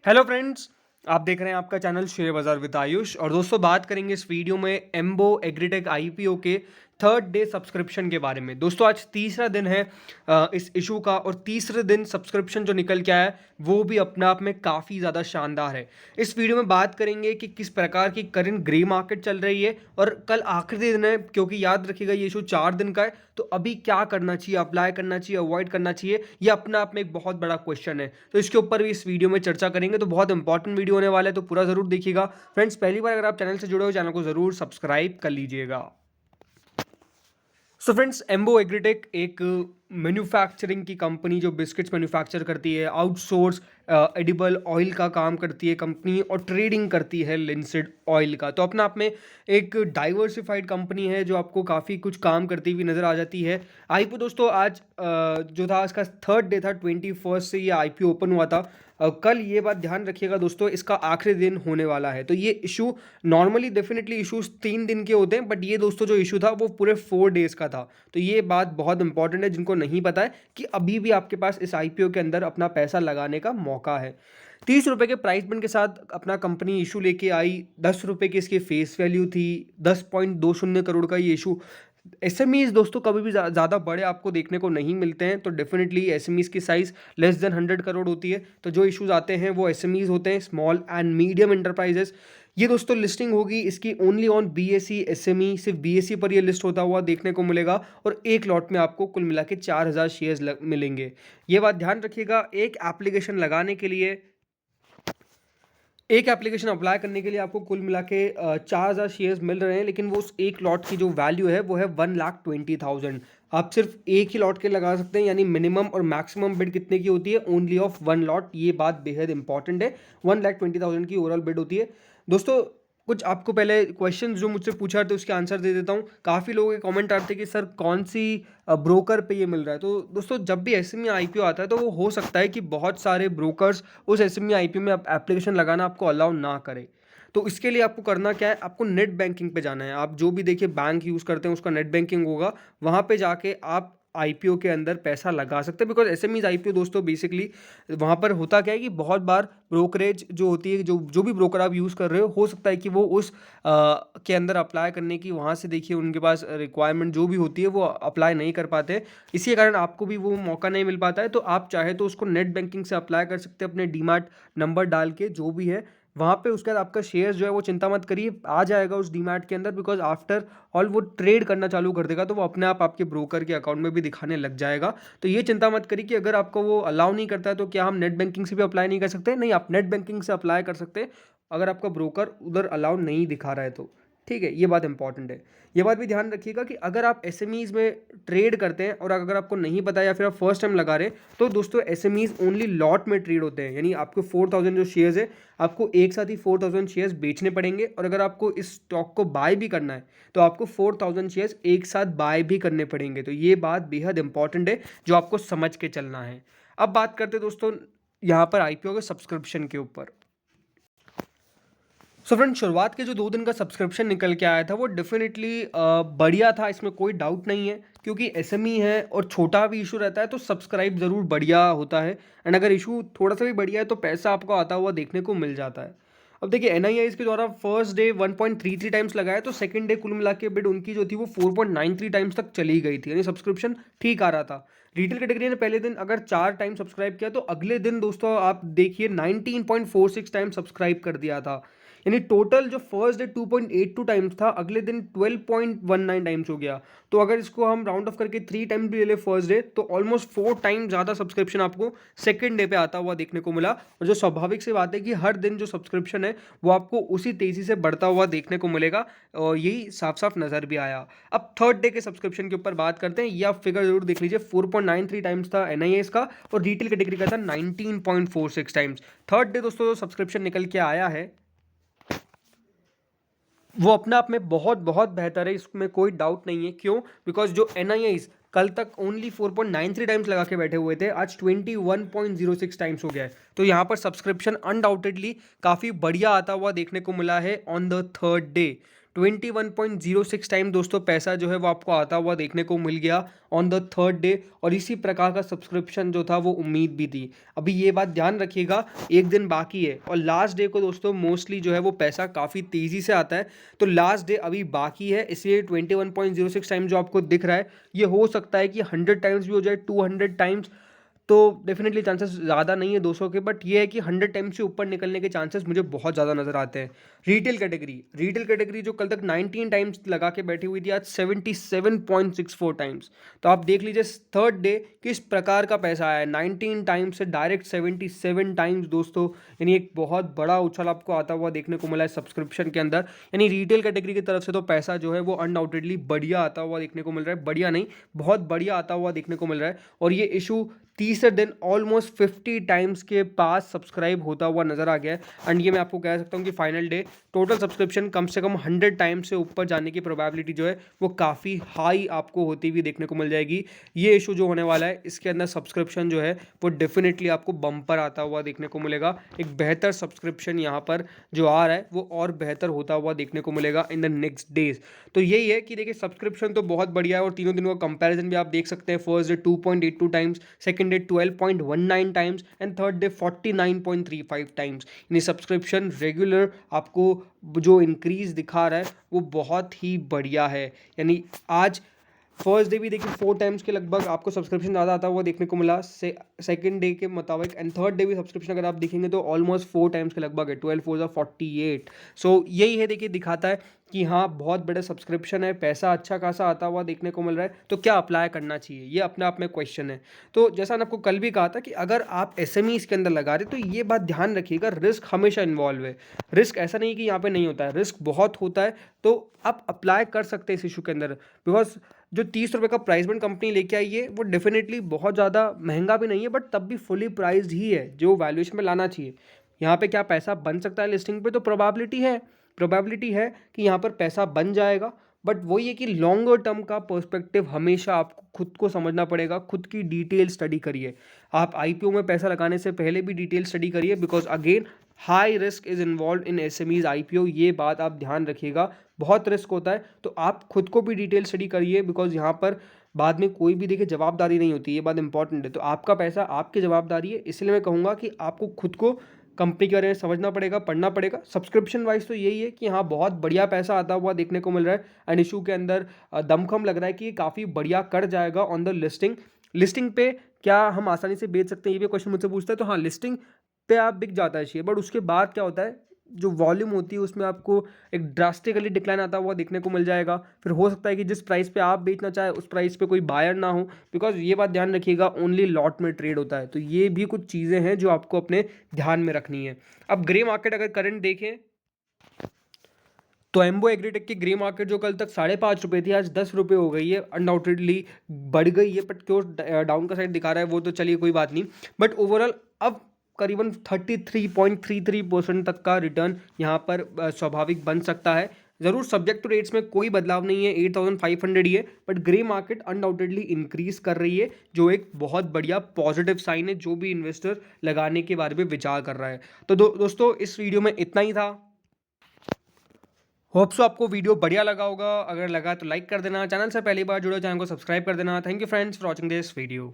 Hello friends, आप देख रहे हैं आपका चैनल शेयर बाजार विद आयुष। और दोस्तों बात करेंगे इस वीडियो में एम्बो एग्रीटेक आईपीओ के थर्ड डे सब्सक्रिप्शन के बारे में। दोस्तों आज तीसरा दिन है इस इशू का, और तीसरे दिन सब्सक्रिप्शन जो निकल के आया है वो भी अपने आप में काफ़ी ज़्यादा शानदार है। इस वीडियो में बात करेंगे कि किस प्रकार की करंट ग्रे मार्केट चल रही है, और कल आखिरी दिन है क्योंकि याद रखिएगा ये इशू 4 दिन का है। तो अभी क्या करना चाहिए, अप्लाई करना चाहिए, अवॉइड करना चाहिए, ये अपने आप में एक बहुत बड़ा क्वेश्चन है। तो इसके ऊपर भी इस वीडियो में चर्चा करेंगे। तो बहुत इंपॉर्टेंट वीडियो होने वाला है, तो पूरा जरूर देखिएगा। फ्रेंड्स पहली बार अगर आप चैनल से जुड़े हो, चैनल को जरूर सब्सक्राइब कर लीजिएगा। सो फ्रेंड्स, एम्बो एग्रीटेक एक मैन्युफैक्चरिंग की कंपनी जो बिस्किट्स मैन्युफैक्चर करती है, आउटसोर्स एडिबल ऑयल का काम करती है कंपनी, और ट्रेडिंग करती है लिंसिड ऑयल का। तो अपने आप में एक डाइवर्सिफाइड कंपनी है जो आपको काफ़ी कुछ काम करती हुई नज़र आ जाती है। आईपीओ दोस्तों आज जो था इसका थर्ड डे था, 21 से ये आईपीओ ओपन हुआ था। कल ये बात ध्यान रखिएगा दोस्तों, इसका आखिरी दिन होने वाला है। तो ये इशू नॉर्मली डेफिनेटली इशूज 3 दिन के होते हैं, बट ये दोस्तों जो इशू था वो पूरे 4 डेज का था। तो ये बात बहुत इंपॉर्टेंट है जिनको नहीं पता है कि अभी भी आपके पास इस आईपीओ के अंदर अपना पैसा लगाने का मौका है। 30 रुपए के प्राइस बिड के साथ अपना कंपनी इशू लेके आई। 10 रुपए की इसकी फेस वैल्यू थी। 10.20 करोड़ का ये इशू। एसएमईज दोस्तों कभी भी ज़्यादा बड़े आपको देखने को नहीं मिलते हैं। तो डेफिनेटली एसएमईज की साइज लेस देन 100 करोड़ होती है। तो जो इश्यूज आते हैं वो एसएमईज होते हैं, स्मॉल एंड मीडियम एंटरप्राइजेस। ये दोस्तों लिस्टिंग होगी इसकी ओनली ऑन बीएसई एसएमई, सिर्फ बीएसई पर ये लिस्ट होता हुआ देखने को मिलेगा। और एक लॉट में आपको कुल मिला के 4000 शेयर्स मिलेंगे। ये बात ध्यान रखिएगा। एक एप्लीकेशन अप्लाई करने के लिए आपको कुल मिला के 4000 शेयर्स मिल रहे हैं, लेकिन वो उस एक लॉट की जो वैल्यू है वो है 1,20,000। आप सिर्फ एक ही लॉट के लगा सकते हैं, यानी मिनिमम और मैक्सिमम बिड कितने की होती है, ओनली ऑफ 1 लॉट। ये बात बेहद इंपॉर्टेंट है। 1,20,000 की ओवरऑल बिड होती है दोस्तों। कुछ आपको पहले क्वेश्चन जो मुझसे पूछा थे उसके आंसर दे देता हूँ। काफ़ी लोगों के कमेंट आते हैं कि सर कौन सी ब्रोकर पे ये मिल रहा है। तो दोस्तों जब भी एसएमई आईपीओ आता है तो वो हो सकता है कि बहुत सारे ब्रोकर्स उस एसएमई आईपीओ में एप्लीकेशन लगाना आपको अलाउ ना करें। तो इसके लिए आपको करना क्या है, आपको नेट बैंकिंग पे जाना है। आप जो भी देखिए बैंक यूज़ करते हैं उसका नेट बैंकिंग होगा, वहाँ पे जाके आप आईपीओ के अंदर पैसा लगा सकते हैं। बिकॉज एसएमईज आईपीओ दोस्तों बेसिकली वहाँ पर होता क्या है कि बहुत बार ब्रोकरेज जो होती है, जो जो भी ब्रोकर आप यूज़ कर रहे हो सकता है कि वो उस के अंदर अप्लाई करने की, वहाँ से देखिए उनके पास रिक्वायरमेंट जो भी होती है वो अप्लाई नहीं कर पाते। इसी कारण आपको भी वो मौका नहीं मिल पाता है। तो आप चाहे तो उसको नेट बैंकिंग से अप्लाई कर सकते हैं, अपने डीमैट नंबर डाल के जो भी है वहाँ पे। उसके बाद आपका शेयर्स जो है वो चिंता मत करिए आ जाएगा उस डीमैट के अंदर। बिकॉज आफ्टर ऑल वो ट्रेड करना चालू कर देगा, तो वो अपने आप आपके ब्रोकर के अकाउंट में भी दिखाने लग जाएगा। तो ये चिंता मत करिए कि अगर आपको वो अलाउ नहीं करता है तो क्या हम नेट बैंकिंग से भी अप्लाई नहीं कर सकते। नहीं, आप नेट बैंकिंग से अप्लाई कर सकते हैं अगर आपका ब्रोकर उधर अलाउ नहीं दिखा रहा है तो। ठीक है, ये बात इंपॉर्टेंट है। ये बात भी ध्यान रखिएगा कि अगर आप एसएमईज में ट्रेड करते हैं और अगर आपको नहीं पता या फिर आप फर्स्ट टाइम लगा रहे हैं, तो दोस्तों एसएमईज ओनली लॉट में ट्रेड होते हैं। यानी आपको 4000 जो शेयर्स है आपको एक साथ ही 4000 शेयर्स बेचने पड़ेंगे। और अगर आपको इस स्टॉक को बाय भी करना है तो आपको 4000 शेयर्स एक साथ बाय भी करने पड़ेंगे। तो ये बात बेहद इंपॉर्टेंट है जो आपको समझ के चलना है। अब बात करते हैं दोस्तों यहाँ पर आईपीओ के सब्सक्रिप्शन के ऊपर। सो फ्रेंड, शुरुआत के जो 2 दिन का सब्सक्रिप्शन निकल के आया था वो डेफिनेटली बढ़िया था, इसमें कोई डाउट नहीं है। क्योंकि एसएमई है और छोटा भी इशू रहता है तो सब्सक्राइब ज़रूर बढ़िया होता है। एंड अगर इशू थोड़ा सा भी बढ़िया है तो पैसा आपको आता हुआ देखने को मिल जाता है। अब देखिए एनआईआईज के द्वारा फर्स्ट डे 1.33 टाइम्स लगाया, तो सेकंड डे कुल मिला के बिड उनकी जो थी वो 4.93 टाइम्स तक चली गई थी। यानी सब्सक्रिप्शन ठीक आ रहा था। रिटेल कैटेगरी ने पहले दिन अगर 4 टाइम सब्सक्राइब किया तो अगले दिन दोस्तों आप देखिए 19.46 टाइम सब्सक्राइब कर दिया था। यानी टोटल जो फर्स्ट डे 2.82 टाइम्स था, अगले दिन 12.19 टाइम्स हो गया। तो अगर इसको हम राउंड ऑफ करके 3 टाइम्स भी ले ले फर्स्ट डे, तो ऑलमोस्ट 4 टाइम ज़्यादा सब्सक्रिप्शन आपको सेकंड डे पे आता हुआ देखने को मिला। और जो स्वाभाविक सी बात है कि हर दिन जो सब्सक्रिप्शन है वो आपको उसी तेज़ी से बढ़ता हुआ देखने को मिलेगा, और यही साफ साफ नज़र भी आया। अब थर्ड डे के सब्सक्रिप्शन के ऊपर बात करते हैं। ये आप फिगर जरूर देख लीजिए, 4.93 टाइम्स था एनआईएस का, और रिटेल कैटेगरी का था 19.46 टाइम्स। थर्ड डे दोस्तों जो सब्सक्रिप्शन निकल के आया है वो अपने आप में बहुत बहुत बेहतर है, इसमें कोई डाउट नहीं है। क्यों? बिकॉज जो एनआईआईज कल तक ओनली 4.93 टाइम्स लगा के बैठे हुए थे, आज 21.06 टाइम्स हो गया है। तो यहाँ पर सब्सक्रिप्शन अनडाउटेडली काफ़ी बढ़िया आता हुआ देखने को मिला है on the third day. 21.06 time दोस्तों पैसा जो है वो आपको आता हुआ देखने को मिल गया ऑन द थर्ड डे, और इसी प्रकार का सब्सक्रिप्शन जो था वो उम्मीद भी थी। अभी ये बात ध्यान रखिएगा, एक दिन बाकी है और लास्ट डे को दोस्तों मोस्टली जो है वो पैसा काफ़ी तेज़ी से आता है, तो लास्ट डे अभी बाकी है, इसलिए 21.06 टाइम जो आपको दिख रहा है ये हो सकता है कि 100 टाइम्स भी हो जाए, 200 टाइम्स, तो डेफिनेटली चांसेस ज़्यादा नहीं है 200 के, बट ये है कि 100 टाइम्स से ऊपर निकलने के चांसेस मुझे बहुत ज़्यादा नज़र आते हैं। रिटेल कैटेगरी जो कल तक 19 टाइम्स लगा के बैठी हुई थी, आज 77.64 टाइम्स। तो आप देख लीजिए थर्ड डे किस प्रकार का पैसा आया है, 19 टाइम्स से डायरेक्ट 77 टाइम्स दोस्तों, यानी एक बहुत बड़ा उछाल आपको आता हुआ देखने को मिला है सब्सक्रिप्शन के अंदर। यानी रिटेल कैटेगरी की तरफ से तो पैसा जो है वो अनडाउटेडली बढ़िया आता हुआ देखने को मिल रहा है, बढ़िया नहीं बहुत बढ़िया आता हुआ देखने को मिल रहा है। और ये इशू तीसरे दिन ऑलमोस्ट 50 टाइम्स के पास सब्सक्राइब होता हुआ नजर आ गया है। एंड ये मैं आपको कह सकता हूँ कि फाइनल डे टोटल सब्सक्रिप्शन कम से कम 100 टाइम्स से ऊपर जाने की प्रोबेबिलिटी जो है वो काफ़ी हाई आपको होती हुई देखने को मिल जाएगी। ये इशू जो होने वाला है इसके अंदर सब्सक्रिप्शन जो है वो डेफिनेटली आपको बम्पर आता हुआ देखने को मिलेगा। एक बेहतर सब्सक्रिप्शन यहाँ पर जो आ रहा है वो और बेहतर होता हुआ देखने को मिलेगा इन द नेक्स्ट डेज। तो यही है कि देखिए सब्सक्रिप्शन तो बहुत बढ़िया है, और तीनों दिनों का कंपैरिजन भी आप देख सकते हैं। First day 2.82 times, second day 12.19 times and third day 49.35 times. यानी सब्सक्रिप्शन रेगुलर आपको जो इंक्रीज दिखा रहा है वो बहुत ही बढ़िया है। यानी आज फर्स्ट डे भी देखिए 4 टाइम्स के लगभग आपको सब्सक्रिप्शन ज़्यादा आता हुआ देखने को मिला सेकंड डे के मुताबिक, एंड थर्ड डे भी सब्सक्रिप्शन अगर आप देखेंगे तो ऑलमोस्ट 4 टाइम्स के लगभग है, 12 4 48। सो यही है, देखिए दिखाता है कि हाँ बहुत बड़ा सब्सक्रिप्शन है, पैसा अच्छा खासा आता हुआ देखने को मिल रहा है, तो क्या अप्लाई करना चाहिए, ये अपने आप में क्वेश्चन है। तो जैसा मैंने आपको कल भी कहा था कि अगर आप एसएमई के अंदर लगा रहे तो ये बात ध्यान रखिएगा, रिस्क हमेशा इन्वॉल्व है। रिस्क ऐसा नहीं कि यहाँ पे नहीं होता है, रिस्क बहुत होता है, तो आप अप्लाई कर सकते हैं इस इशू के अंदर। बिकॉज जो 30 रुपये का प्राइस बैंड कंपनी लेके आई है वो डेफिनेटली बहुत ज़्यादा महंगा भी नहीं है, बट तब भी फुली प्राइस्ड ही है जो वैल्यूएशन में लाना चाहिए। यहाँ पे क्या पैसा बन सकता है लिस्टिंग पे, तो प्रोबेबिलिटी है कि यहाँ पर पैसा बन जाएगा, बट वही है कि लॉन्गर टर्म का पर्सपेक्टिव हमेशा आपको खुद को समझना पड़ेगा, खुद की डिटेल स्टडी करिए। आप आईपीओ में पैसा लगाने से पहले भी डिटेल स्टडी करिए, because again high risk is involve in SMEs IPO, ये बात आप ध्यान रखिएगा, बहुत रिस्क होता है। तो आप खुद को भी डिटेल स्टडी करिए, बिकॉज यहाँ पर बाद में कोई भी देखिए जवाबदारी नहीं होती, ये बात इंपॉर्टेंट है। तो आपका पैसा आपकी जवाबदारी है, इसलिए मैं कहूँगा कि आपको खुद को कंपनी के बारे में समझना पड़ेगा, पढ़ना पड़ेगा। सब्सक्रिप्शन वाइज तो यही है कि हाँ बहुत बढ़िया पैसा आता हुआ देखने को मिल रहा है, एंड इशू के अंदर दमखम लग रहा है कि काफ़ी बढ़िया कर जाएगा ऑन द लिस्टिंग पे। क्या हम आसानी से बेच सकते हैं, ये भी क्वेश्चन मुझसे पूछता है। तो हाँ, लिस्टिंग पे आप बिक जाता है शेयर, बट उसके बाद क्या होता है, जो वॉल्यूम होती है उसमें आपको एक ड्रास्टिकली डिक्लाइन आता हुआ देखने को मिल जाएगा। फिर हो सकता है कि जिस प्राइस पे आप बेचना चाहे उस प्राइस पे कोई बायर ना हो, बिकॉज ये बात ध्यान रखिएगा ओनली लॉट में ट्रेड होता है। तो ये भी कुछ चीज़ें हैं जो आपको अपने ध्यान में रखनी है। अब ग्रे मार्केट अगर करंट देखें तो एम्बो एग्रीटेक की ग्रे मार्केट जो कल तक 5.5 रुपये थी, आज 10 रुपये हो गई है, अनडाउटेडली बढ़ गई है, बट क्यों डाउन का साइड दिखा रहा है वो तो चलिए कोई बात नहीं। बट ओवरऑल अब करीबन 33.33% तक का रिटर्न यहाँ पर स्वाभाविक बन सकता है। ज़रूर सब्जेक्ट टू रेट्स में कोई बदलाव नहीं है, 8500 ही है, but grey market undoubtedly increase कर रही है, जो एक बहुत बढ़िया पॉजिटिव साइन है जो भी इन्वेस्टर लगाने के बारे में विचार कर रहा है। तो दोस्तों इस वीडियो में इतना ही था। होप सो आपको वीडियो बढ़िया लगा होगा, अगर लगा तो लाइक कर देना, चैनल से पहली बार जुड़े चैनल को सब्सक्राइब कर देना। Thank you friends for watching this video.